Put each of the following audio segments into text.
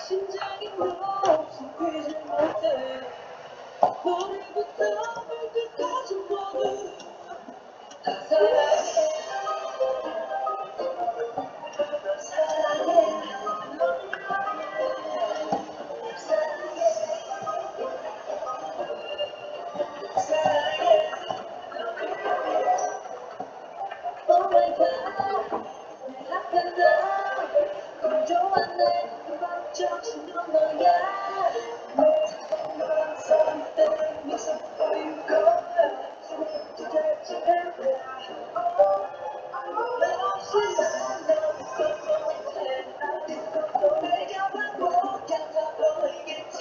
심장이 멈추지 못해 머리부터 발끝까지 모두 다 사랑해 널 사랑해 사랑해 Oh my God 내 앞에 너 건조한 내 걱정신 넌 너야 넌 선택 미소 보일 거야 지금 지금 너 없이 난 있었어 못해 아직도 내 곁만 보겠다 보이겠지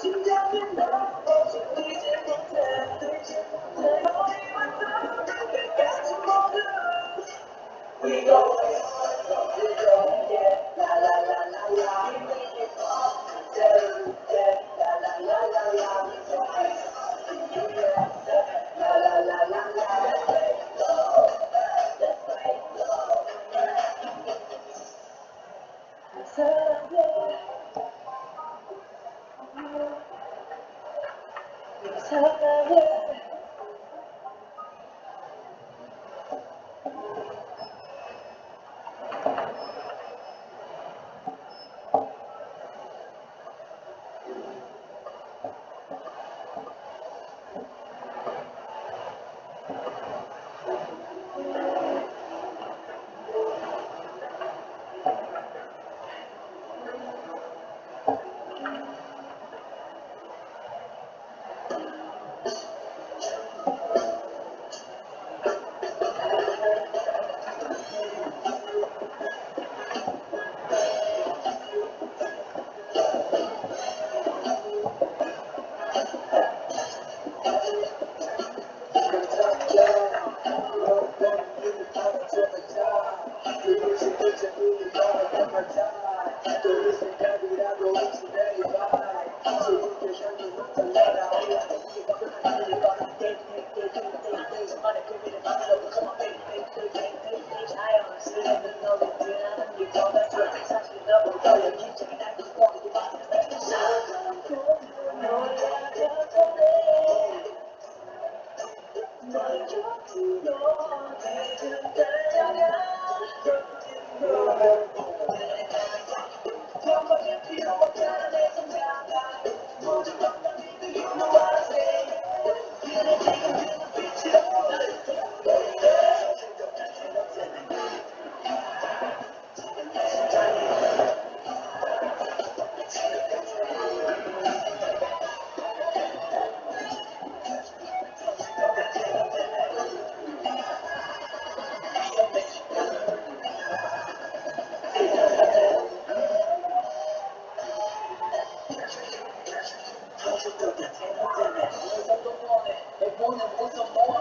심장은 너 없이 뛰지 못해 내 머리부터 발끝까지 모두 We go, yeah, la la la la la. We make it all together, yeah, la la la la la. We go, yeah, la la la la la. Let's play slow, let's play slow. 사랑해, 사랑해. Don't want it. They want it with the more.